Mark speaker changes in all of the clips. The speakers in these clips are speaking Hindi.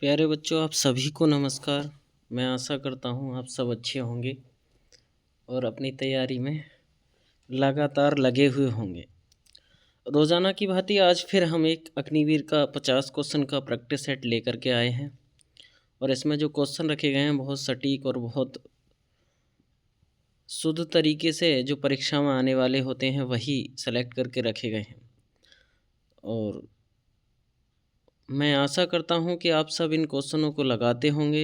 Speaker 1: प्यारे बच्चों, आप सभी को नमस्कार। मैं आशा करता हूँ आप सब अच्छे होंगे और अपनी तैयारी में लगातार लगे हुए होंगे। रोज़ाना की भांति आज फिर हम एक अग्निवीर का 50 क्वेश्चन का प्रैक्टिस सेट लेकर के आए हैं और इसमें जो क्वेश्चन रखे गए हैं बहुत सटीक और बहुत शुद्ध तरीके से जो परीक्षा में आने वाले होते हैं वही सेलेक्ट करके रखे गए हैं। और मैं आशा करता हूँ कि आप सब इन क्वेश्चनों को लगाते होंगे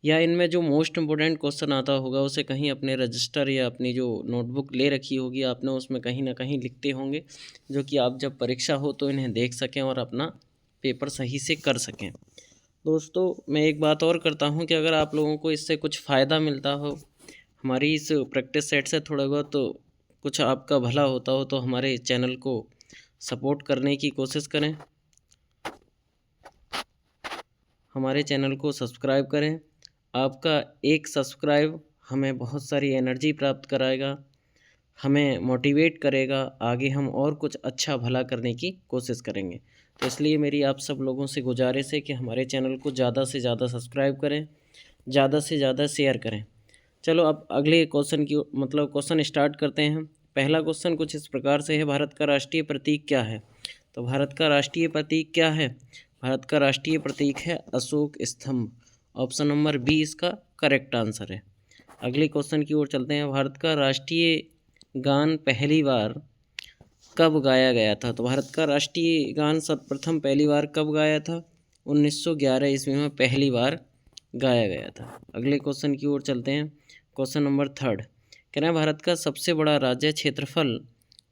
Speaker 1: या इनमें जो मोस्ट इम्पोर्टेंट क्वेश्चन आता होगा उसे कहीं अपने रजिस्टर या अपनी जो नोटबुक ले रखी होगी आपने उसमें कहीं ना कहीं लिखते होंगे, जो कि आप जब परीक्षा हो तो इन्हें देख सकें और अपना पेपर सही से कर सकें। दोस्तों, मैं एक बात और करता हूं कि अगर आप लोगों को इससे कुछ फ़ायदा मिलता हो, हमारी इस प्रैक्टिस सेट से थोड़ा बहुत तो कुछ आपका भला होता हो, तो हमारे चैनल को सपोर्ट करने की कोशिश करें, हमारे चैनल को सब्सक्राइब करें। आपका एक सब्सक्राइब हमें बहुत सारी एनर्जी प्राप्त कराएगा, हमें मोटिवेट करेगा, आगे हम और कुछ अच्छा भला करने की कोशिश करेंगे। तो इसलिए मेरी आप सब लोगों से गुजारिश है कि हमारे चैनल को ज़्यादा से ज़्यादा सब्सक्राइब करें, ज़्यादा से ज़्यादा शेयर करें। चलो अब अगले क्वेश्चन की क्वेश्चन स्टार्ट करते हैं। पहला क्वेश्चन कुछ इस प्रकार से है, भारत का राष्ट्रीय प्रतीक क्या है? तो भारत का राष्ट्रीय प्रतीक क्या है? भारत का राष्ट्रीय प्रतीक है अशोक स्तंभ। ऑप्शन नंबर बी इसका करेक्ट आंसर है। अगले क्वेश्चन की ओर चलते हैं। भारत का राष्ट्रीय गान पहली बार कब गाया गया था? तो भारत का राष्ट्रीय गान सर्वप्रथम पहली बार कब गाया था? 1911 ईस्वी में पहली बार गाया गया था। अगले क्वेश्चन की ओर चलते हैं। क्वेश्चन नंबर थर्ड कह रहे हैं, भारत का सबसे बड़ा राज्य क्षेत्रफल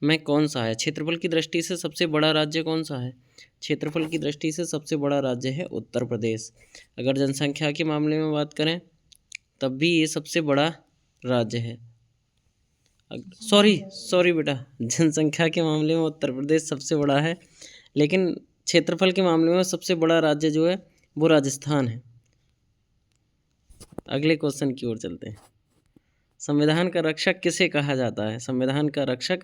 Speaker 1: में कौन सा है? क्षेत्रफल की दृष्टि से सबसे बड़ा राज्य कौन सा है? क्षेत्रफल की दृष्टि से सबसे बड़ा राज्य है उत्तर प्रदेश। अगर जनसंख्या के मामले में बात करें तब भी ये सबसे बड़ा राज्य है। सॉरी बेटा, जनसंख्या के मामले में उत्तर प्रदेश सबसे बड़ा है, लेकिन क्षेत्रफल के मामले में सबसे बड़ा राज्य जो है वो राजस्थान है। अगले क्वेश्चन की ओर चलते हैं। संविधान का रक्षक किसे कहा जाता है? संविधान का रक्षक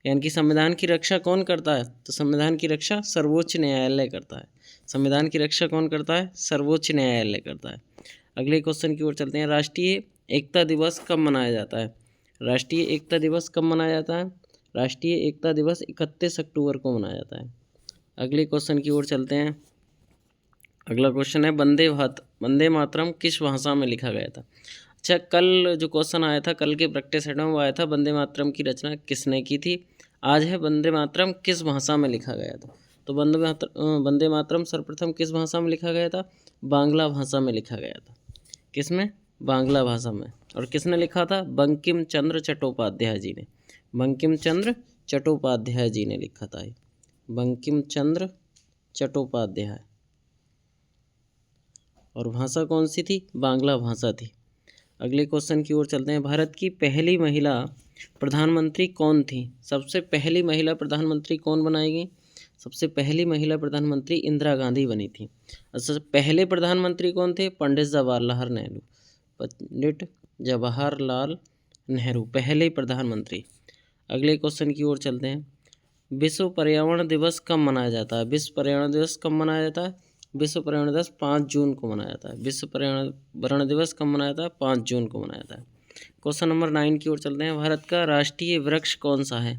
Speaker 1: यानी कि संविधान की रक्षा कौन करता है? तो संविधान की रक्षा सर्वोच्च न्यायालय करता है। संविधान की रक्षा कौन करता है? सर्वोच्च न्यायालय करता है। अगले क्वेश्चन की ओर चलते हैं। राष्ट्रीय एकता दिवस कब मनाया जाता है? राष्ट्रीय एकता दिवस कब मनाया जाता है? राष्ट्रीय एकता दिवस 31 अक्टूबर को मनाया जाता है। अगले क्वेश्चन की ओर चलते हैं। अगला क्वेश्चन है, वंदे मातरम किस भाषा में लिखा गया था? अच्छा, कल जो क्वेश्चन आया था, कल के प्रैक्टिस सेट में वो आया था वंदे मातरम की रचना किसने की थी। आज है वंदे मातरम किस भाषा में लिखा गया था। तो वंदे मातरम सर्वप्रथम किस भाषा में लिखा गया था? बांग्ला भाषा में लिखा गया था। किसमें? बांग्ला भाषा में। और किसने लिखा था? बंकिम चंद्र चट्टोपाध्याय जी ने। बंकिम चंद्र चट्टोपाध्याय जी ने लिखा था। बंकिम चंद्र चट्टोपाध्याय। और भाषा कौन सी थी? बांग्ला भाषा थी। अगले क्वेश्चन की ओर चलते हैं। भारत की पहली महिला प्रधानमंत्री कौन थी? सबसे पहली महिला प्रधानमंत्री कौन बनाई गई? सबसे पहली महिला प्रधानमंत्री इंदिरा गांधी बनी थी। अच्छा, पहले प्रधानमंत्री कौन थे? पंडित जवाहरलाल नेहरू। पंडित जवाहरलाल नेहरू पहले प्रधानमंत्री। अगले क्वेश्चन की ओर चलते हैं। विश्व पर्यावरण दिवस कब मनाया जाता है? विश्व पर्यावरण दिवस कब मनाया जाता है? विश्व पर्यावरण दिवस 5 जून को मनाया जाता है। विश्व पर्यावरण दिवस कब मनाया जाता है? 5 जून को मनाया जाता है। क्वेश्चन नंबर 9 की ओर चलते हैं। भारत का राष्ट्रीय वृक्ष कौन सा है?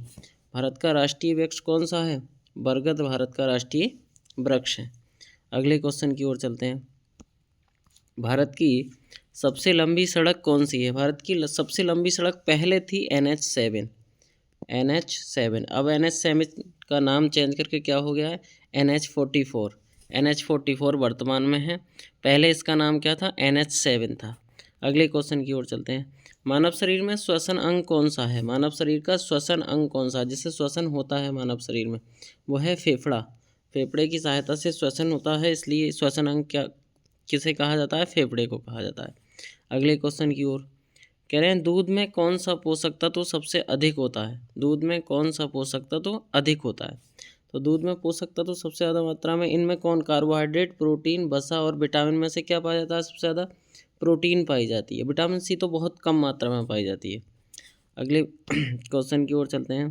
Speaker 1: भारत का राष्ट्रीय वृक्ष कौन सा है? बरगद भारत का राष्ट्रीय वृक्ष है। अगले क्वेश्चन की ओर चलते हैं। भारत की सबसे लंबी सड़क कौन सी है? भारत की सबसे लंबी सड़क पहले थी NH7। NH7 अब NH7 का नाम चेंज करके क्या हो गया है? NH44। NH44 वर्तमान में है, पहले इसका नाम क्या था? NH7 था। अगले क्वेश्चन की ओर चलते हैं। मानव शरीर में श्वसन अंग कौन सा है? मानव शरीर का श्वसन अंग कौन सा है जिससे श्वसन होता है मानव शरीर में? वो है फेफड़ा। फेफड़े की सहायता से श्वसन होता है, इसलिए श्वसन अंग किसे कहा जाता है? फेफड़े को कहा जाता है। अगले क्वेश्चन की ओर कह रहे हैं, दूध में कौन सा पोषक तत्व सबसे अधिक होता है? दूध में कौन सा पोषक तत्व अधिक होता है? तो दूध में पोषक तत्व सबसे ज़्यादा मात्रा में इनमें कौन? कार्बोहाइड्रेट, प्रोटीन, वसा और विटामिन में से क्या पाया जाता है? सबसे ज़्यादा प्रोटीन पाई जाती है। विटामिन सी तो बहुत कम मात्रा में पाई जाती है। अगले क्वेश्चन की ओर चलते हैं।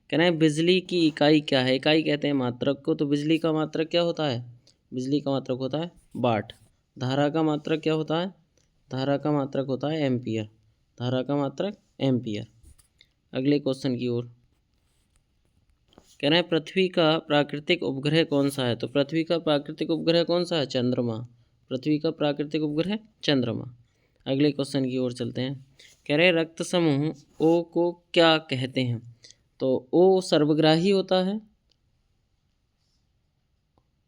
Speaker 1: कह रहे हैं, बिजली की इकाई क्या है? इकाई कहते हैं मात्रक को, तो बिजली का मात्रक क्या होता है? बिजली का मात्रक होता है वाट। धारा का मात्रक क्या होता है? धारा का मात्रक होता है एम्पियर। धारा का मात्रक एम्पियर। अगले क्वेश्चन की ओर कह रहे हैं पृथ्वी का प्राकृतिक उपग्रह कौन सा है? तो पृथ्वी का प्राकृतिक उपग्रह कौन सा है? चंद्रमा। पृथ्वी का प्राकृतिक उपग्रह चंद्रमा। अगले क्वेश्चन की ओर चलते हैं। कह रहे हैं रक्त समूह ओ को क्या कहते हैं? तो ओ सर्वग्राही होता है,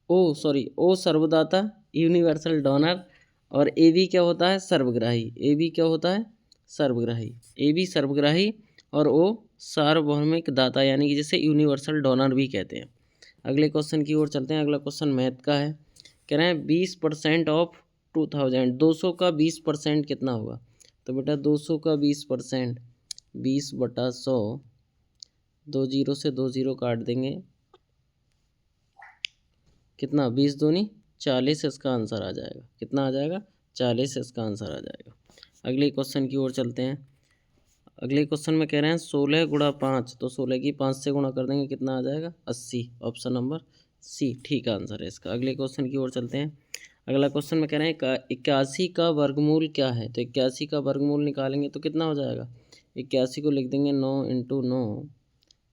Speaker 1: ओ सर्वदाता यूनिवर्सल डोनर, और ए बी क्या होता है? सर्वग्राही। ए बी क्या होता है? सर्वग्राही। ए बी सर्वग्राही और ओ सार्वभौमिक दाता, यानी कि जिसे यूनिवर्सल डोनर भी कहते हैं। अगले क्वेश्चन की ओर चलते हैं। अगला क्वेश्चन मैथ का है। कह रहे हैं 20% ऑफ 2000, 200 का 20% कितना होगा? तो बेटा 200 का 20%, 20/100, 2 जीरो से 2 जीरो काट देंगे, कितना? 20 दूनी 40, इसका आंसर आ जाएगा। कितना आ जाएगा? 40 इसका आंसर आ जाएगा। अगले क्वेश्चन की ओर चलते हैं। अगले क्वेश्चन में कह रहे हैं 16 गुणा 5, तो 16 की 5 से गुणा कर देंगे, कितना आ जाएगा? 80। ऑप्शन नंबर सी ठीक आंसर है इसका। अगले क्वेश्चन की ओर चलते हैं। अगला क्वेश्चन में कह रहे हैं 81 का वर्गमूल क्या है? तो 81 का वर्गमूल निकालेंगे तो कितना हो जाएगा? 81 को लिख देंगे 9 × 9,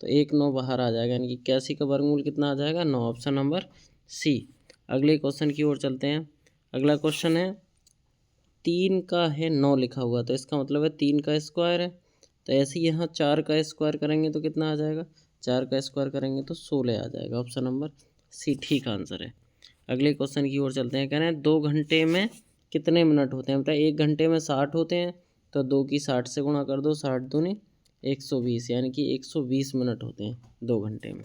Speaker 1: तो 1 9 बाहर आ जाएगा, यानी कि 81 का वर्गमूल कितना आ जाएगा? 9। Option number C. अगले क्वेश्चन की ओर चलते हैं। अगला क्वेश्चन है 3 का है 9 लिखा हुआ, तो इसका मतलब है 3 का स्क्वायर है। तो ऐसे ही यहाँ 4 का स्क्वायर करेंगे तो कितना आ जाएगा? 4 का स्क्वायर करेंगे तो 16 आ जाएगा। ऑप्शन नंबर सी ठीक आंसर है। अगले क्वेश्चन की ओर चलते हैं। कह रहे हैं 2 घंटे में कितने मिनट होते हैं? बताइए। 1 घंटे में 60 होते हैं, तो 2 की 60 से गुणा कर दो, 60 दूनी 120, यानी कि 120 मिनट होते हैं 2 घंटे में।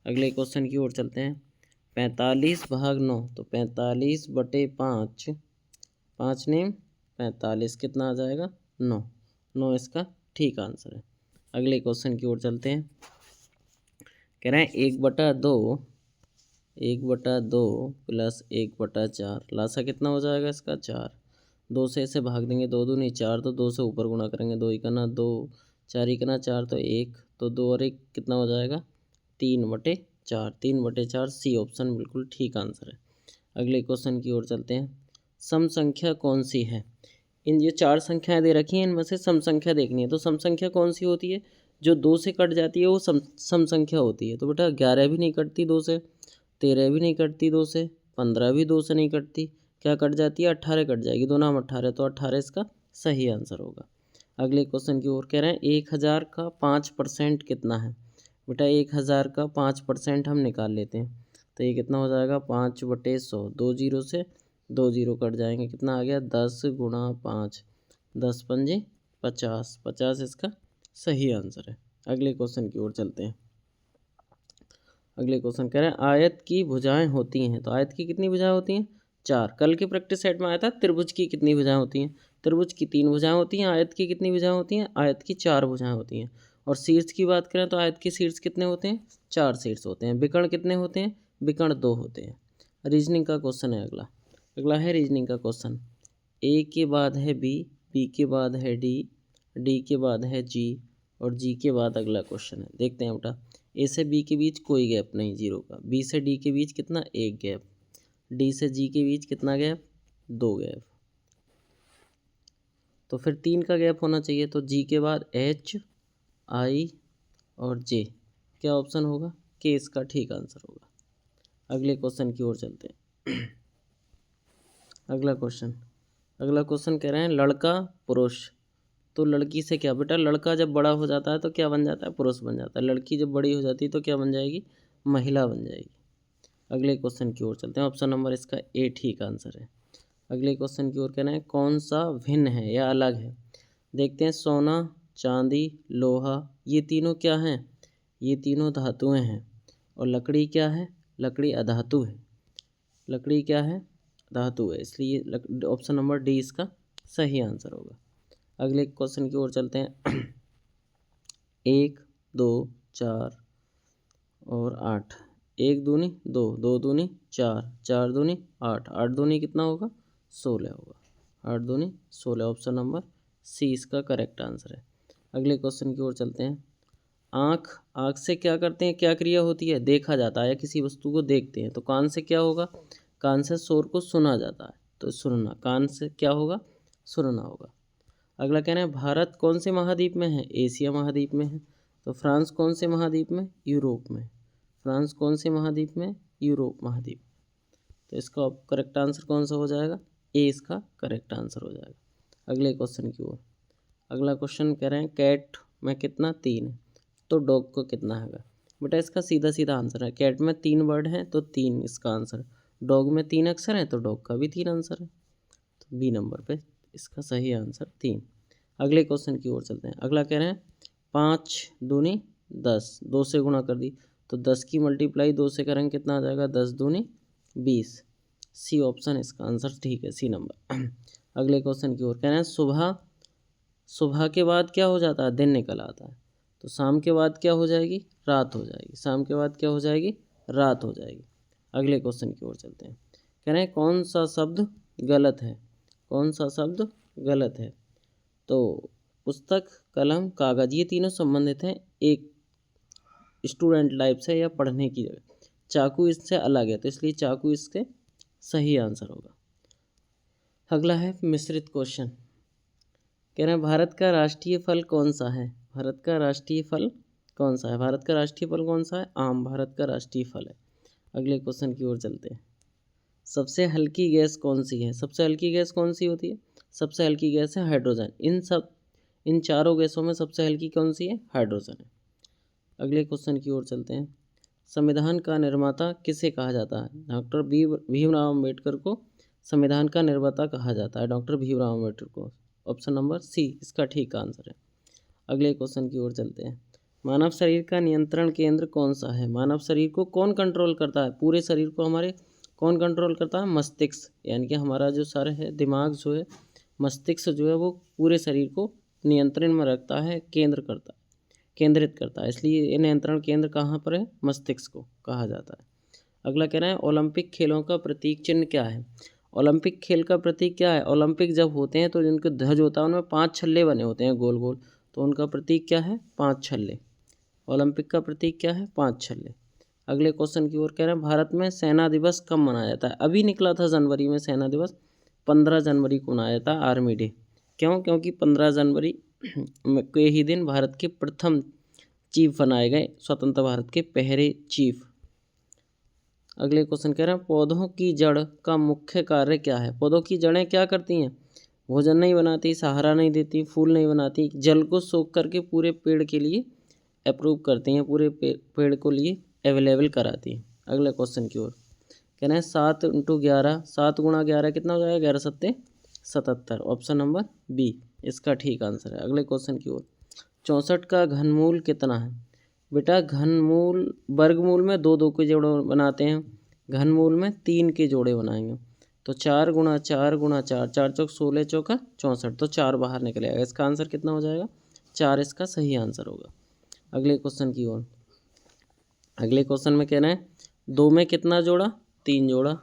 Speaker 1: अगले क्वेश्चन की ओर चलते हैं। 45/9, तो 45/5, 5 नेम 45, कितना आ जाएगा? 9। 9 इसका ठीक आंसर है। अगले क्वेश्चन की ओर चलते हैं। कह रहे हैं 1/2, 1/2 प्लस 1/4, लासा कितना हो जाएगा इसका? 4। 2 से इसे भाग देंगे, 2 दूनी 4, तो 2 से ऊपर गुणा करेंगे, 2 इकना 2, 4 इकना 4, तो 1, तो 2 और 1 कितना हो जाएगा? 3/4। 3/4 सी ऑप्शन बिल्कुल ठीक आंसर है। अगले क्वेश्चन की ओर चलते हैं। सम संख्या कौन सी है? इन ये 4 संख्याएं दे रखी हैं, इनमें से सम संख्या देखनी है। तो सम संख्या कौन सी होती है? जो 2 से कट जाती है वो सम संख्या होती है। तो बेटा 11 भी नहीं कटती 2 से, 13 भी नहीं कटती 2 से, 15 भी 2 से नहीं कटती। क्या कट जाती है? 18 कट जाएगी। 2 नाम 18, तो 18 इसका सही आंसर होगा। अगले क्वेश्चन की ओर कह रहे हैं 1000 का 5% कितना है? बेटा 1000 का 5% हम निकाल लेते हैं, तो ये कितना हो जाएगा? 5/100। 2 जीरो से 2 जीरो कट जाएंगे, कितना आ गया? 10 × 5, 10 पंजे 50, 50 इसका सही आंसर है। अगले क्वेश्चन की ओर चलते हैं। अगले क्वेश्चन कह रहे हैं आयत की भुजाएं होती हैं, तो आयत की कितनी भुजाएं होती हैं? 4। कल के प्रैक्टिस सेट में आया था त्रिभुज की कितनी भुजाएं होती हैं? त्रिभुज की 3 भुजाएं होती हैं। आयत की कितनी भुजाएं होती हैं? आयत की 4 भुजाएं होती हैं। और शीर्ष की बात करें तो आयत के शीर्ष कितने होते हैं? 4 शीर्ष होते हैं। विकर्ण कितने होते हैं? विकर्ण 2 होते हैं। रीजनिंग का क्वेश्चन है अगला। अगला है रीजनिंग का क्वेश्चन। ए के बाद है बी, बी के बाद है डी, डी के बाद है जी, और जी के बाद अगला क्वेश्चन है। देखते हैं बेटा। ए से बी के बीच कोई गैप नहीं जीरो का, बी से डी के बीच कितना? 1 गैप, डी से जी के बीच कितना गैप? 2 गैप, तो फिर 3 का गैप होना चाहिए। तो जी के बाद एच, आई और जे, क्या ऑप्शन होगा? के इसका ठीक आंसर होगा। अगले क्वेश्चन की ओर चलते हैं। अगला क्वेश्चन कह रहे हैं लड़का पुरुष, तो लड़की से क्या? बेटा लड़का जब बड़ा हो जाता है तो क्या बन जाता है? पुरुष बन जाता है। लड़की जब बड़ी हो जाती है तो क्या बन जाएगी? महिला बन जाएगी। अगले क्वेश्चन की ओर चलते हैं। ऑप्शन नंबर इसका ए ठीक आंसर है। अगले क्वेश्चन की ओर कह रहे हैं कौन सा भिन्न है या अलग है? देखते हैं। सोना, चांदी, लोहा, ये तीनों क्या हैं? ये तीनों धातुएं हैं। और लकड़ी क्या है? लकड़ी अधातु है। लकड़ी क्या है? धातु है, इसलिए ऑप्शन नंबर डी इसका सही आंसर होगा। अगले क्वेश्चन की ओर चलते हैं। 1 2 4 और 8, 1 दूनी 2, 2 दूनी 4, 4 दूनी 8, 8 दूनी कितना होगा? 16 होगा। 8 दूनी 16, ऑप्शन नंबर सी इसका करेक्ट आंसर है। अगले क्वेश्चन की ओर चलते हैं। आँख से क्या करते हैं? क्या क्रिया होती है? देखा जाता है, या किसी वस्तु को देखते हैं। तो कान से क्या होगा? कान से शोर को सुना जाता है, तो सुनना, कान से क्या होगा, सुनना होगा। अगला कह रहे हैं भारत कौन से महाद्वीप में है, एशिया महाद्वीप में है। तो फ्रांस कौन से महाद्वीप में, यूरोप में। फ्रांस कौन से महाद्वीप में, यूरोप महाद्वीप। तो इसका करेक्ट आंसर कौन सा हो जाएगा, ए इसका करेक्ट आंसर हो जाएगा। अगले क्वेश्चन की ओर। अगला क्वेश्चन कह रहे हैं कैट में कितना, 3 है, तो डॉग को कितना है। बेटा इसका सीधा सीधा आंसर है, कैट में 3 वर्ड हैं तो 3 इसका आंसर, डॉग में 3 अक्षर हैं तो डॉग का भी 3 आंसर है, तो बी नंबर पे इसका सही आंसर 3। अगले क्वेश्चन की ओर चलते हैं। अगला कह रहे हैं 5 दूनी 10, 2 से गुणा कर दी, तो 10 की मल्टीप्लाई 2 से करेंगे कितना आ जाएगा, 10 दूनी 20। सी ऑप्शन इसका आंसर ठीक है, सी नंबर। अगले क्वेश्चन की ओर कह रहे हैं सुबह के बाद क्या हो जाता है, दिन निकल आता है, तो शाम के बाद क्या हो जाएगी, रात हो जाएगी। शाम के बाद क्या हो जाएगी, रात हो जाएगी। अगले क्वेश्चन की ओर चलते हैं। कह रहे हैं कौन सा शब्द गलत है, कौन सा शब्द गलत है। तो पुस्तक, कलम, कागज, ये तीनों संबंधित हैं एक स्टूडेंट लाइफ से या पढ़ने की जगह। चाकू इससे अलग है, तो इसलिए चाकू इसके सही आंसर होगा। अगला है मिश्रित क्वेश्चन। कह रहे हैं भारत का राष्ट्रीय फल कौन सा है, भारत का राष्ट्रीय फल कौन सा है। भारत का राष्ट्रीय फल कौन सा है, आम भारत का राष्ट्रीय फल है। अगले क्वेश्चन की ओर चलते हैं। सबसे हल्की गैस कौन सी है, सबसे हल्की गैस कौन सी होती है, सबसे हल्की गैस है हाइड्रोजन। इन चारों गैसों में सबसे हल्की कौन सी है, हाइड्रोजन है। अगले क्वेश्चन की ओर चलते हैं। संविधान का निर्माता किसे कहा जाता है, डॉक्टर भीमराव अम्बेडकर को संविधान का निर्माता कहा जाता है, डॉक्टर भीमराव अम्बेडकर को। ऑप्शन नंबर सी इसका ठीक आंसर है। अगले क्वेश्चन की ओर चलते हैं। मानव शरीर का नियंत्रण केंद्र कौन सा है, मानव शरीर को कौन कंट्रोल करता है, पूरे शरीर को हमारे कौन कंट्रोल करता है, मस्तिष्क, यानी कि हमारा जो सर है, दिमाग जो है, मस्तिष्क जो है वो पूरे शरीर को नियंत्रण में रखता है, केंद्रित करता है, इसलिए ये नियंत्रण केंद्र कहाँ पर है, मस्तिष्क को कहा जाता है। अगला कह रहे हैं ओलंपिक खेलों का प्रतीक चिन्ह क्या है। ओलंपिक खेल का प्रतीक क्या है, ओलंपिक जब होते हैं तो जिनके ध्वज होता है उनमें 5 छल्ले बने होते हैं गोल गोल, तो उनका प्रतीक क्या है, 5 छल्ले। ओलंपिक का प्रतीक क्या है, 5 छल्ले। अगले क्वेश्चन की ओर कह रहे हैं भारत में सेना दिवस कब मनाया जाता है। अभी निकला था जनवरी में सेना दिवस, 15 जनवरी को मनाया जाता है, आर्मी डे। क्यों, क्योंकि 15 जनवरी के ही दिन भारत के प्रथम चीफ बनाए गए, स्वतंत्र भारत के पहले चीफ। अगले क्वेश्चन कह रहे हैं पौधों की जड़ का मुख्य कार्य क्या है। पौधों की जड़ें क्या करती हैं, भोजन नहीं बनाती, सहारा नहीं देती, फूल नहीं बनाती, जल को सोख करके पूरे पेड़ के लिए अप्रूव करती हैं, पूरे पेड़ को लिए अवेलेबल कराती हैं। अगले क्वेश्चन की ओर कह रहे हैं 7 × 11, 7 × 11 कितना हो जाएगा, 11 7 77। ऑप्शन नंबर बी इसका ठीक आंसर है। अगले क्वेश्चन की ओर 64 का घनमूल कितना है। बेटा घनमूल, वर्गमूल में 2 2 के जोड़े बनाते हैं, घनमूल में 3 के जोड़े बनाएंगे, तो 4 × 4 × 4, 4 चौक 16 चौका 64, तो 4 बाहर निकलेगा, इसका आंसर कितना हो जाएगा, 4 इसका सही आंसर होगा। अगले क्वेश्चन की ओर। अगले क्वेश्चन में कहना है 2 में कितना जोड़ा, 3 जोड़ा,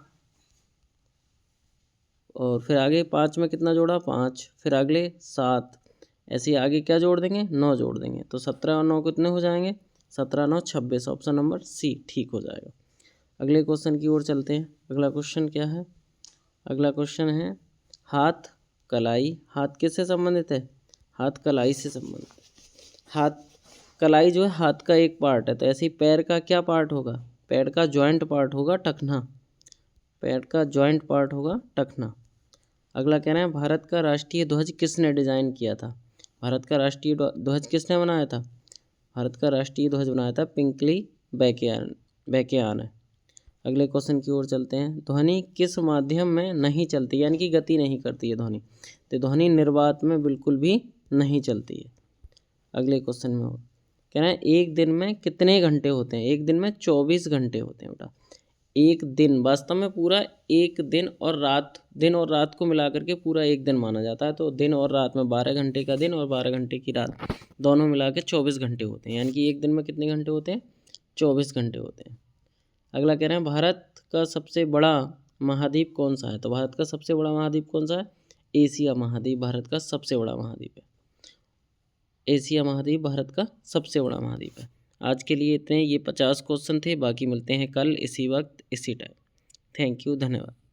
Speaker 1: और फिर आगे 5 में कितना जोड़ा, 5, फिर अगले 7, ऐसे आगे क्या जोड़ देंगे, 9 जोड़ देंगे, तो 17 और 9 कितने हो जाएंगे, 17 9 26। ऑप्शन नंबर सी ठीक हो जाएगा। अगले क्वेश्चन की ओर चलते हैं। अगला क्वेश्चन क्या है, अगला क्वेश्चन है हाथ कलाई, हाथ किससे संबंधित है, हाथ कलाई से संबंधित है। हाथ कलाई जो है हाथ का एक पार्ट है, तो ऐसे ही पैर का क्या पार्ट होगा, पैर का जॉइंट पार्ट होगा टखना, पैर का जॉइंट पार्ट होगा टखना। अगला कह रहे हैं भारत का राष्ट्रीय ध्वज किसने डिज़ाइन किया था। भारत का राष्ट्रीय ध्वज किसने बनाया था, भारत का राष्ट्रीय ध्वज बनाया था पिंकली बैकियान है। अगले क्वेश्चन की ओर चलते हैं। ध्वनि किस माध्यम में नहीं चलती, यानी कि गति नहीं करती है ध्वनि, तो ध्वनि निर्वात में बिल्कुल भी नहीं चलती है। अगले क्वेश्चन में और कह रहे हैं एक दिन में कितने घंटे होते हैं। एक दिन में 24 घंटे होते हैं बेटा। एक दिन वास्तव में पूरा एक दिन और रात को मिला करके पूरा एक दिन माना जाता है, तो दिन और रात में 12 घंटे का दिन और 12 घंटे की रात, दोनों मिला के 24 घंटे होते हैं, यानी कि एक दिन में कितने घंटे होते हैं, 24 घंटे होते हैं। अगला कह रहे हैं भारत का सबसे बड़ा महाद्वीप कौन सा है, तो भारत का सबसे बड़ा महाद्वीप कौन सा है, एशिया महाद्वीप भारत का सबसे बड़ा महाद्वीप है। एशिया महाद्वीप भारत का सबसे बड़ा महाद्वीप है। आज के लिए इतने, ये 50 क्वेश्चन थे, बाकी मिलते हैं कल इसी वक्त इसी टाइम। थैंक यू, धन्यवाद।